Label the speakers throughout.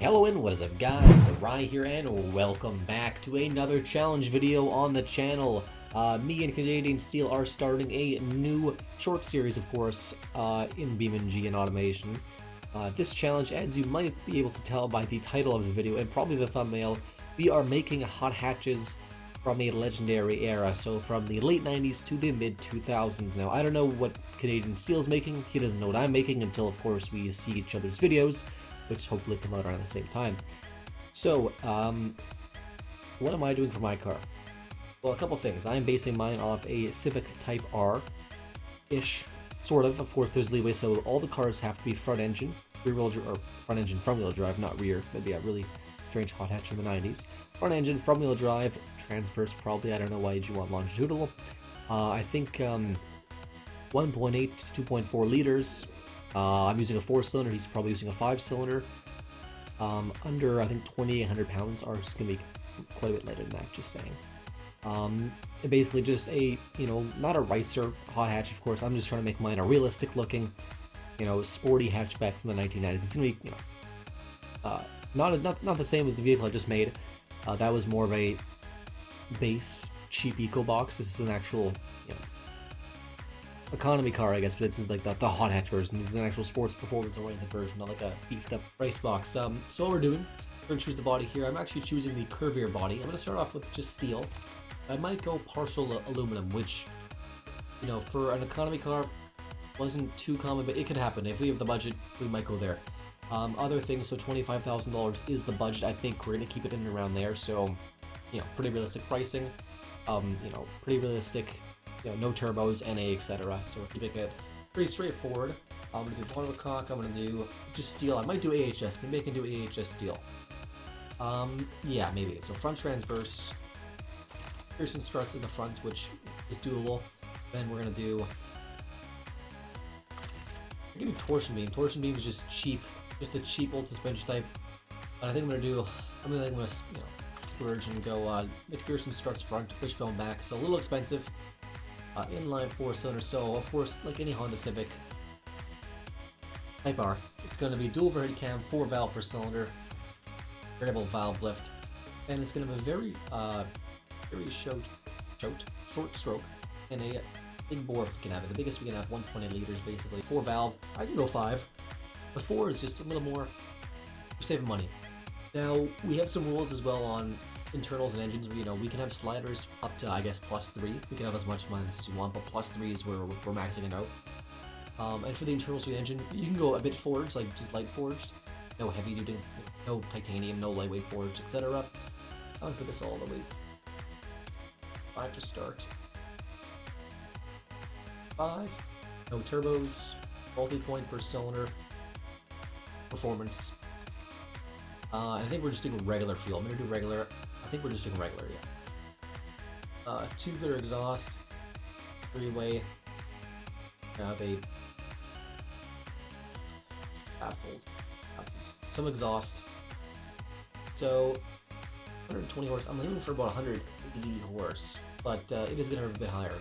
Speaker 1: Hello and what is up guys, Rai here and welcome back to another challenge video on the channel. Me and Canadian Steel are starting a new short series, of course, in BeamNG and automation. This challenge, as you might be able to tell by the title of the video and probably the thumbnail, we are making hot hatches from a legendary era, so from the late 90s to the mid 2000s. Now, I don't know what Canadian Steel is making, he doesn't know what I'm making until, of course, we see each other's videos, which hopefully come out around the same time. So, what am I doing for my car? Well, a couple things. I'm basing mine off a Civic Type R-ish, sort of. Of course, there's leeway, so all the cars have to be front engine, front engine, front wheel drive, not rear. That'd be a really strange hot hatch from the 90s. Front engine, front wheel drive, transverse probably. I don't know why you want longitudinal. I think 1.8 to 2.4 liters. I'm using a 4-cylinder, he's probably using a 5-cylinder. Under, I think, 2,800 pounds. Ours is going to be quite a bit lighter than that, just saying. Basically just a, not a ricer hot hatch, of course. I'm just trying to make mine a realistic looking, sporty hatchback from the 1990s. It's going to be, not the same as the vehicle I just made. That was more of a base, cheap eco box. This is an actual, economy car, I guess, but this is like the hot hatch version. This is an actual sports performance oriented version, not like a beefed up race box. So what we're doing, we're gonna choose the body here. I'm actually choosing the curvier body. I'm gonna start off with just steel. I might go partial aluminum, which, for an economy car wasn't too common, but it could happen. If we have the budget, we might go there. Other things, so $25,000 is the budget. I think we're gonna keep it in and around there. So, pretty realistic pricing. Pretty realistic. No turbos, NA, etc. So we're keeping it pretty straightforward. I'm going to do monocoque, I'm going to do just steel. I might do AHS, maybe I can do AHS steel. Yeah, maybe. So front transverse, Pearson struts in the front, which is doable. Then we're going to do, I'm going to do torsion beam. Torsion beam is just cheap, just a cheap old suspension type. And I think I'm going to splurge and go McPherson struts front, wishbone back. So a little expensive. Inline 4-cylinder, so of course, like any Honda Civic Type R, it's going to be dual overhead cam, 4-valve per cylinder, variable valve lift, and it's going to be very short stroke, and a big bore if we can have it. The biggest we can have, 1.8 liters basically. 4-valve, I can go 5. The 4 is just a little more, we're saving money. Now, we have some rules as well on internals and engines. We can have sliders up to, I guess, +3. We can have as much minus as you want, but +3 is where we're maxing it out. And for the internals of the engine, you can go a bit forged, like just light forged. No heavy duty, no titanium, no lightweight forged, etc. I'll put this all the way 5 to start. 5. No turbos, multi-point per cylinder. Performance. I think we're just doing regular fuel. I'm going to do regular. I think we're just doing regular, yeah. Tubular exhaust, 3-way, have a baffled, some exhaust. So 120 horse. I'm aiming for about 180 horse, but it is going to be a bit higher.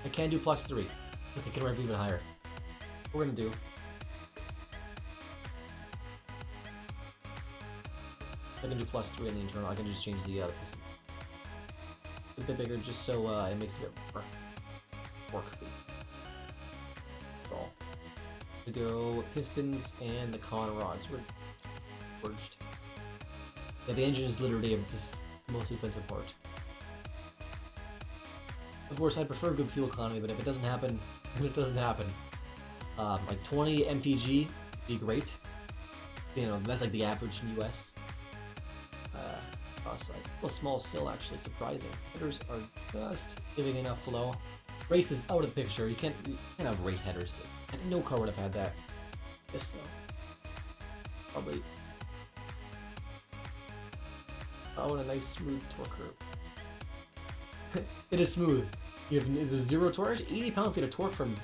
Speaker 1: I can do +3. I can rev even higher. What we're going to do. I can do +3 in the internal. I can just change the piston a bit bigger, just so it makes a bit more work. To go pistons and the con rods were forged. Yeah, the engine is literally just the most expensive part. Of course, I'd prefer good fuel economy, but if it doesn't happen, then it doesn't happen. Like 20 mpg would be great. That's like the average in US. Size. Well, small still, actually, surprising. Headers are just giving enough flow. Race is out of the picture. You can't have race headers. I think no car would have had that. This though, probably. Oh, and a nice smooth torque curve. It is smooth. You have the 0 torque, 80 pound-feet of torque from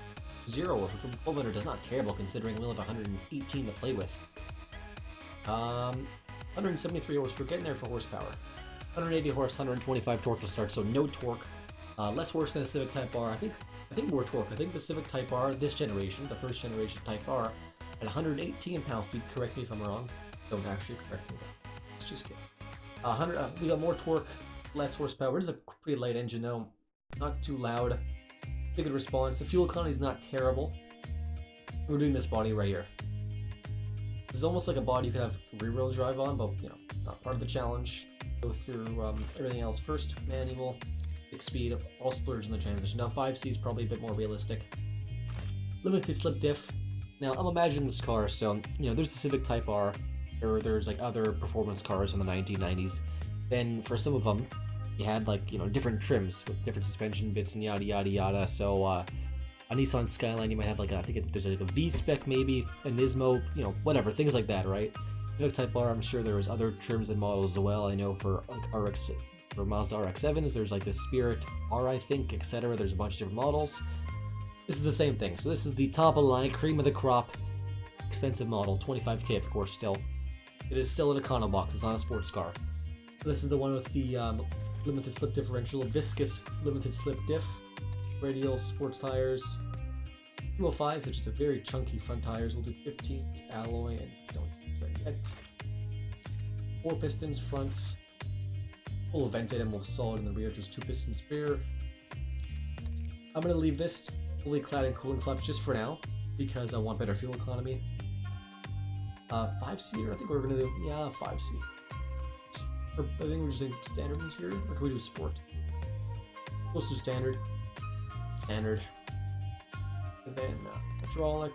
Speaker 1: 0, which from 1200 is not terrible considering we only have 118 to play with. 173 horse, we're getting there for horsepower. 180 horse, 125 torque to start, so no torque. Less horse than a Civic Type R. I think more torque. I think the Civic Type R, this generation, the first generation Type R, and 118 pound-feet. Correct me if I'm wrong. Don't actually correct me. Let's just kidding. We got more torque, less horsepower. It is a pretty light engine though. Not too loud. Pretty good response. The fuel economy is not terrible. We're doing this body right here. This is almost like a body you could have rear-wheel drive on, but you know, it's not part of the challenge. Go through everything else first. Manual, 6-speed, all splurge in the transmission. Now 5C is probably a bit more realistic. Limited slip diff. Now I'm imagining this car, so you know, there's the Civic Type R, or there's like other performance cars in the 1990s. Then for some of them, you had like, you know, different trims with different suspension bits and yada yada yada. So a Nissan Skyline, you might have like I think there's like a V-spec maybe, a Nismo, you know, whatever, things like that, right? Civic Type R, I'm sure there was other trims and models as well. I know for like for Mazda RX-7s, there's like the Spirit R, I think, etc. There's a bunch of different models. This is the same thing. So this is the top of the line, cream of the crop, expensive model, 25K of course still. It is still an econo box, it's not a sports car. So this is the one with the limited slip differential, viscous limited slip diff, radial sports tires, 205s, which is a very chunky front tires. We'll do 15s alloy and don't use that yet. 4 pistons front, full vented and we'll solid in the rear, just 2 pistons rear. I'm gonna leave this fully clad in cooling flaps just for now because I want better fuel economy. 5-seater, I think we're gonna do, yeah, 5-seat. I think we're just doing standard interior, or can we do sport? Let's do standard. Standard. And then hydraulic.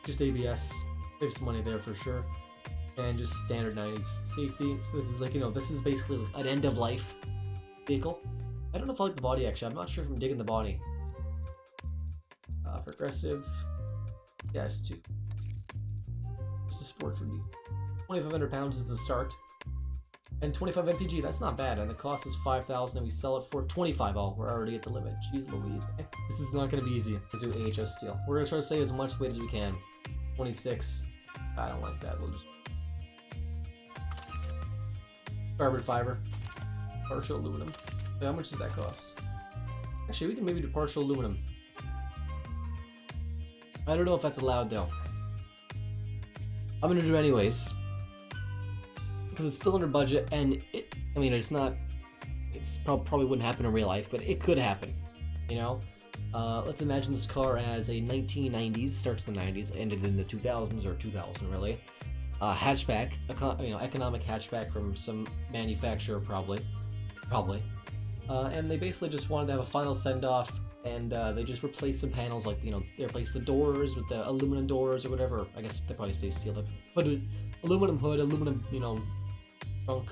Speaker 1: Just ABS. Save some money there for sure. And just standard 90s safety. So this is like, you know, this is basically an end-of-life vehicle. I don't know if I like the body actually. I'm not sure if I'm digging the body. Progressive. Yes, too. What's the sport for me? 2,500 pounds is the start. And 25 mpg, that's not bad. And the cost is 5,000 and we sell it for 25. Oh, we're already at the limit. Jeez Louise. This is not going to be easy to do AHS steel. We're going to try to save as much weight as we can. 26. I don't like that. We'll just... carbon fiber. Partial aluminum. Wait, how much does that cost? Actually, we can maybe do partial aluminum. I don't know if that's allowed though. I'm going to do it anyways. Because it's still under budget, and I mean, it's not, probably wouldn't happen in real life, but it could happen, you know? Let's imagine this car as a 1990s, starts in the 90s, ended in the 2000s, or 2000 really. Hatchback, you know, economic hatchback from some manufacturer probably. And they basically just wanted to have a final send-off, and they just replaced some panels, like, you know, they replaced the doors with the aluminum doors or whatever. I guess they probably stay steel, but aluminum hood, aluminum, you know, trunk,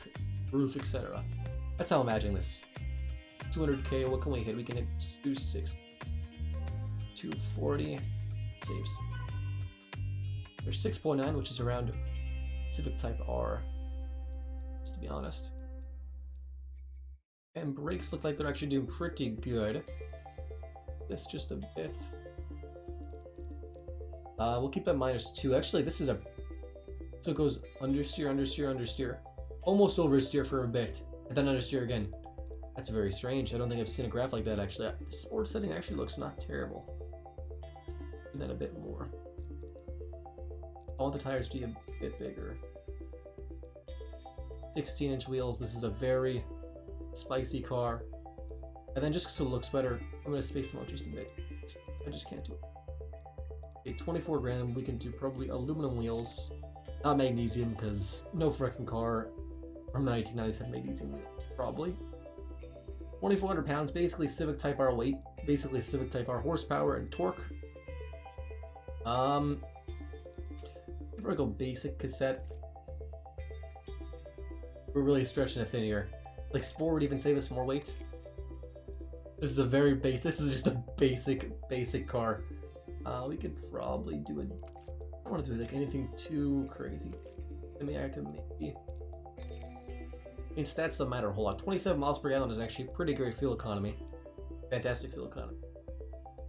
Speaker 1: roof, etc. That's how I'm imagining this. 200k, what can we hit? We can hit 260, 240, saves. There's 6.9, which is around Civic Type R, just to be honest. And brakes look like they're actually doing pretty good. This just a bit. We'll keep that -2. Actually, this is a... so it goes understeer, understeer, understeer. Almost oversteer for a bit, and then understeer again. That's very strange. I don't think I've seen a graph like that, actually. The sports setting actually looks not terrible. And then a bit more. I want the tires to be a bit bigger. 16-inch wheels. This is a very spicy car. And then just so it looks better, I'm going to space them out just a bit. I just can't do it. Okay, 24 grand. We can do probably aluminum wheels. Not magnesium, because no frickin' car from the 1990s had magnesium wheels. Probably. 2,400 pounds, basically Civic Type R weight, basically Civic Type R horsepower and torque. We're gonna go basic cassette. We're really stretching it thin here. Like Sport would even save us more weight. This is a very basic, this is just a basic car. We could probably do it. I don't want to do like anything too crazy. Semi-active maybe. I mean, stats don't matter a whole lot. 27 miles per gallon is actually pretty great fuel economy. Fantastic fuel economy.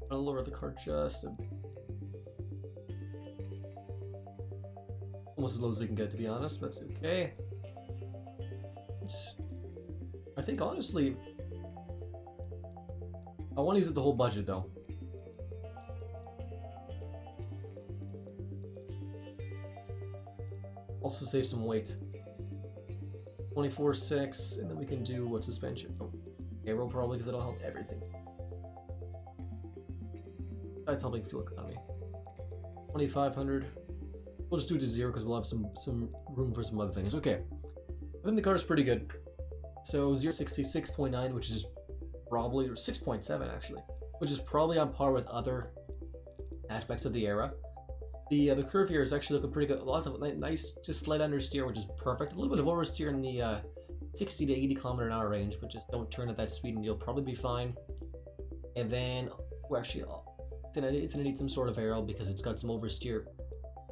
Speaker 1: I'm gonna lower the car just a bit. Almost as low as they can get, to be honest. That's okay. I think honestly, I want to use it the whole budget though. Also save some weight. 24.6, and then we can do what suspension? Oh, aero probably, because it'll help everything. That's helping fuel economy. 2,500. We'll just do it to 0 because we'll have some room for some other things. Okay, I think the car is pretty good. So 066.9, which is probably, or 6.7 actually, which is probably on par with other hatchbacks of the era. The curve here is actually looking pretty good. Lots of nice, just slight understeer, which is perfect. A little bit of oversteer in the 60 to 80 km/h range, but just don't turn at that speed and you'll probably be fine. And then, well, actually, it's gonna need some sort of aero because it's got some oversteer.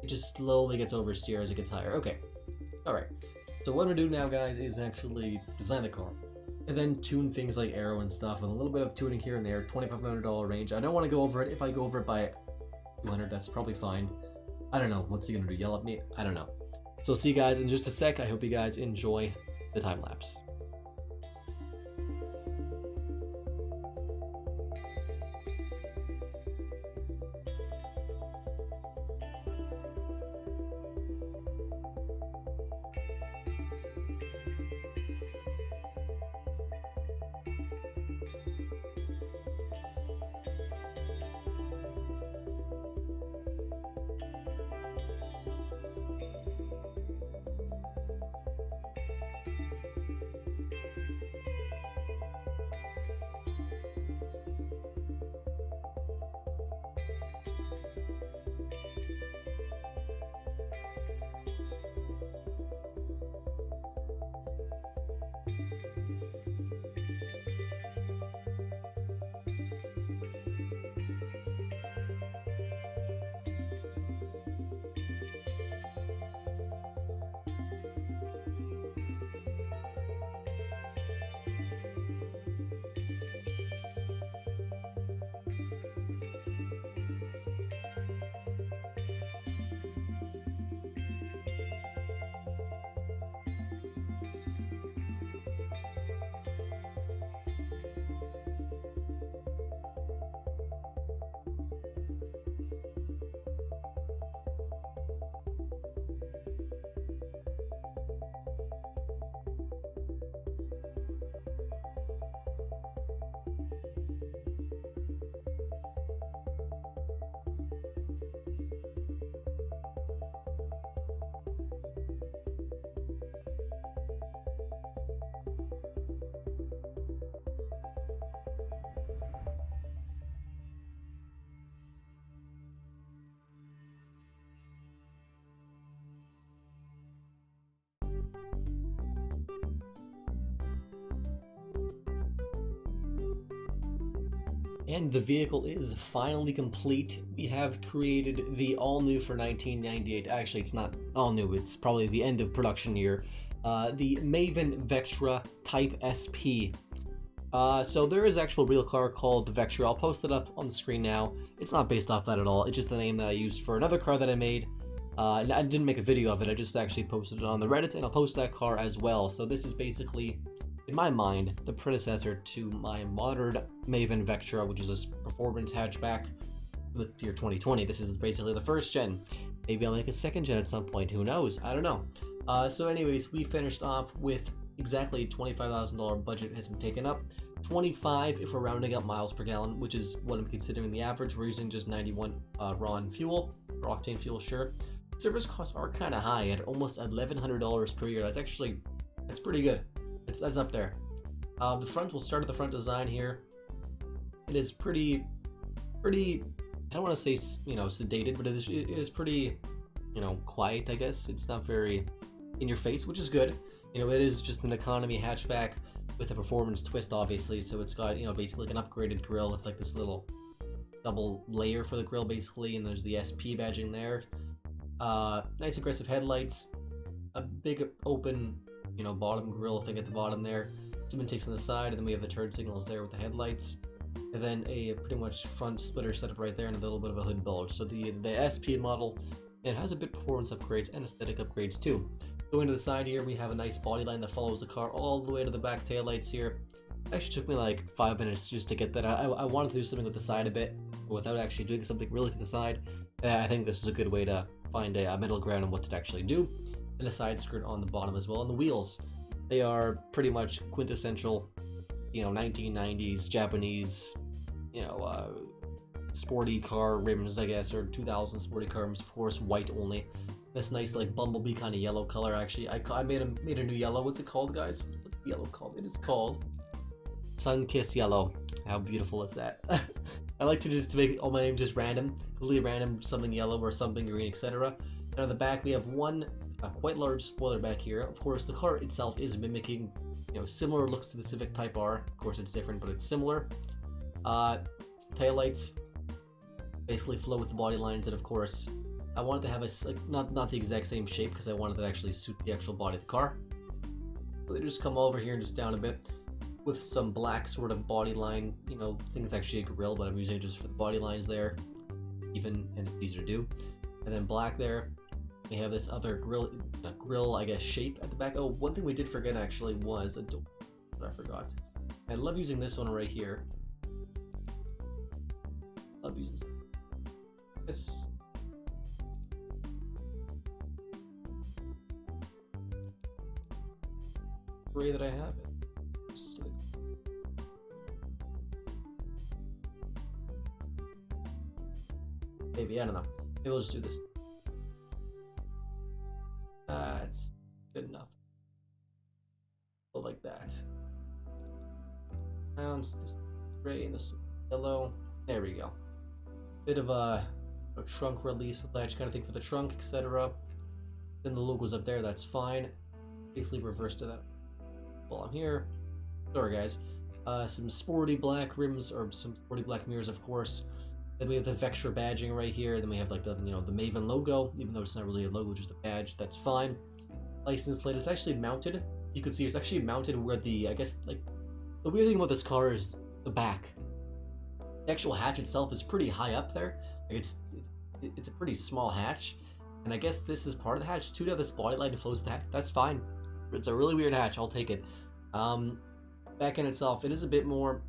Speaker 1: It just slowly gets oversteer as it gets higher. Okay, all right. So what I'm gonna do now, guys, is actually design the car, and then tune things like aero and stuff, and a little bit of tuning here and there. $2,500 range. I don't want to go over it. If I go over it by 200, that's probably fine. I don't know. What's he gonna do? Yell at me? I don't know. So I'll see you guys in just a sec. I hope you guys enjoy the time lapse. And the vehicle is finally complete. We have created the all-new for 1998. Actually, it's not all-new. It's probably the end of production year. The Maven Vectra Type SP. So there is an actual real car called the Vectra. I'll post it up on the screen now. It's not based off that at all. It's just the name that I used for another car that I made. I didn't make a video of it. I just actually posted it on the Reddit, and I'll post that car as well. So this is basically, in my mind, the predecessor to my modern Maven Vectra, which is a performance hatchback with year 2020. This is basically the first gen. Maybe I'll make a second gen at some point. Who knows? I don't know. So anyways, we finished off with exactly $25,000 budget has been taken up. 25 if we're rounding up miles per gallon, which is what I'm considering the average. We're using just 91 RON fuel, or octane fuel, sure. Service costs are kind of high at almost $1,100 per year. That's pretty good. That's up there. The front, we'll start at the front design here. It is pretty, I don't want to say, sedated, but it is pretty, quiet, I guess. It's not very in your face, which is good. It is just an economy hatchback with a performance twist, obviously. So it's got, basically like an upgraded grille with like this little double layer for the grille, basically. And there's the SP badging there. Nice aggressive headlights. A big open, bottom grille thing at the bottom there. Some intakes on the side, and then we have the turn signals there with the headlights. And then a pretty much front splitter setup right there and a little bit of a hood bulge. So the SP model, it has a bit performance upgrades and aesthetic upgrades too. Going to the side here, we have a nice body line that follows the car all the way to the back taillights here. It actually took me like 5 minutes just to get that. I wanted to do something with the side a bit, but without actually doing something really to the side. I think this is a good way to find a middle ground on what to actually do. and a side skirt on the bottom as well. And the wheels, they are pretty much quintessential, 1990s Japanese, sporty car rims, I guess, or 2000 sporty car rims, of course, white only. This nice like bumblebee kind of yellow color. Actually, I made a new yellow. What's it called, guys? What's the yellow called? It is called Sun-Kissed Yellow. How beautiful is that? I like to just make all my names just random, completely random, something yellow or something green, etc. And on the back we have one quite large spoiler back here. Of course, the car itself is mimicking, similar looks to the Civic Type R. Of course, it's different, but it's similar. Taillights basically flow with the body lines, and of course, I wanted to have not the exact same shape because I wanted it to actually suit the actual body of the car. So they just come over here and just down a bit with some black sort of body line. I think it's actually a grill, but I'm using it just for the body lines there, even, and it's easier to do. And then black there. We have this other grill, I guess, shape at the back. Oh, one thing we did forget actually was a door. I forgot. I love using this one right here. Love using this. Way that I have it. Maybe, I don't know. Maybe we'll just do this. That's good enough. So like that. Rounds, this gray and this yellow. There we go. Bit of a trunk release with latch kind of thing for the trunk, etc. Then the logo's up there, that's fine. Basically reverse to that while I'm here. Sorry guys. Some sporty black rims, or some sporty black mirrors, of course. Then we have the Vectra badging right here. Then we have like the the Maven logo, even though it's not really a logo, just a badge. That's fine. License plate is actually mounted. You can see it's actually mounted where the, I guess, like, the weird thing about this car is the back. The actual hatch itself is pretty high up there. Like it's a pretty small hatch, and I guess this is part of the hatch too. Now this body line flows the hatch. That's fine. It's a really weird hatch. I'll take it. Back end itself, it is a bit more.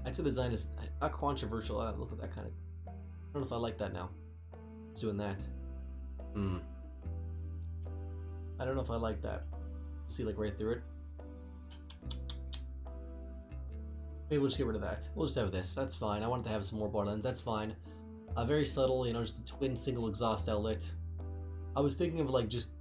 Speaker 1: I'd say the design is not controversial. Look at that kind of. I don't know if I like that now. It's doing that. I don't know if I like that. See, like right through it. Maybe we'll just get rid of that. We'll just have this. That's fine. I wanted to have some more bar lines. That's fine. Very subtle, just a twin single exhaust outlet. I was thinking of like just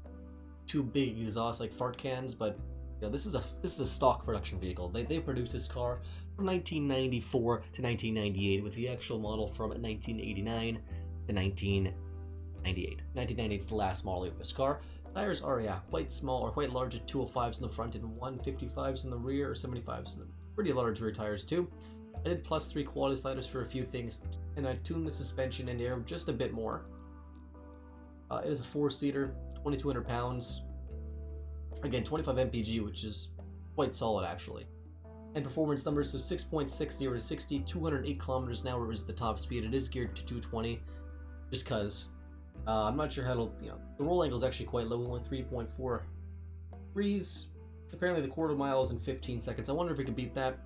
Speaker 1: two big exhausts like fart cans, but this is a stock production vehicle. They produced this car from 1994 to 1998, with the actual model from 1989 to 1998. 1998 is the last model of this car. Tires are quite small, or quite large, at 205s in the front and 155s in the rear, or 75s in the pretty large rear tires too. I did +3 quality sliders for a few things, and I tuned the suspension and air just a bit more. It is a 4-seater, 2,200 pounds. Again, 25 mpg, which is quite solid actually. And performance numbers, so 6.60 to 60, 208 kilometers an hour is the top speed. It is geared to 220, just because. I'm not sure how to, the roll angle is actually quite low, only 3.4 degrees. Apparently the quarter mile is in 15 seconds. I wonder if we can beat that.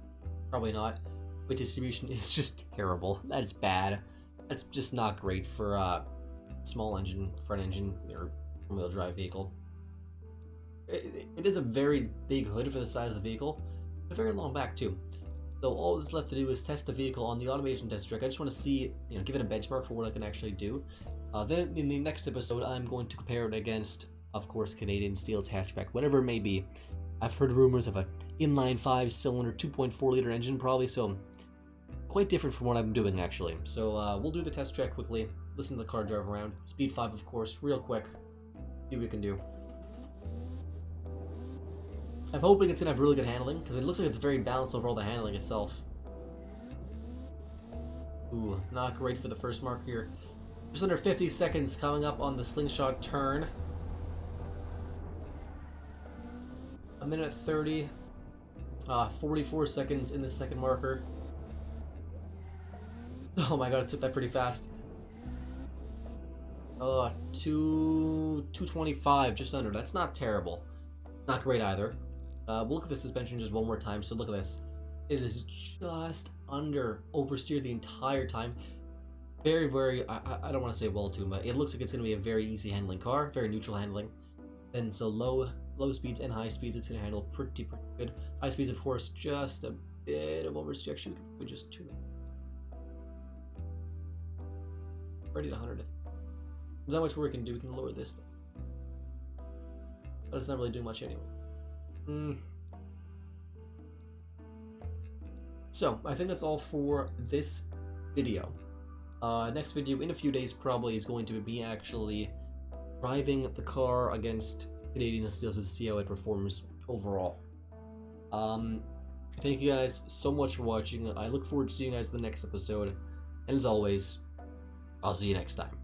Speaker 1: Probably not. Weight distribution is just terrible. That's bad. That's just not great for a small engine, front engine, or front-wheel drive vehicle. It is a very big hood for the size of the vehicle, but a very long back too. So all that's left to do is test the vehicle on the automation test track. I just want to see, give it a benchmark for what I can actually do. Then in the next episode, I'm going to compare it against, of course, Canadian Steel's hatchback, whatever it may be. I've heard rumors of an inline 5-cylinder 2.4-liter engine probably, so quite different from what I'm doing actually. So we'll do the test track quickly, listen to the car drive around, speed 5 of course, real quick, see what we can do. I'm hoping it's going to have really good handling, because it looks like it's very balanced overall, the handling itself. Ooh, not great for the first mark here. Just under 50 seconds coming up on the slingshot turn. 1:30. 44 seconds in the second marker. Oh my god, it took that pretty fast. 225, just under. That's not terrible. Not great either. We'll look at the suspension just one more time. So look at this. It is just under oversteer the entire time. Very, very, I don't want to say well tuned, but it looks like it's going to be a very easy handling car, very neutral handling. And so low speeds and high speeds, it's gonna handle pretty good. High speeds, of course, just a bit of overstretch. We just tune it. Ready to 100. There's not much more we can do. We can lower this stuff, but it's not really doing much anyway. So I think that's all for this video. Next video in a few days probably is going to be actually driving the car against Canadian Steels to see how it performs overall. Thank you guys so much for watching. I look forward to seeing you guys in the next episode, and as always, I'll see you next time.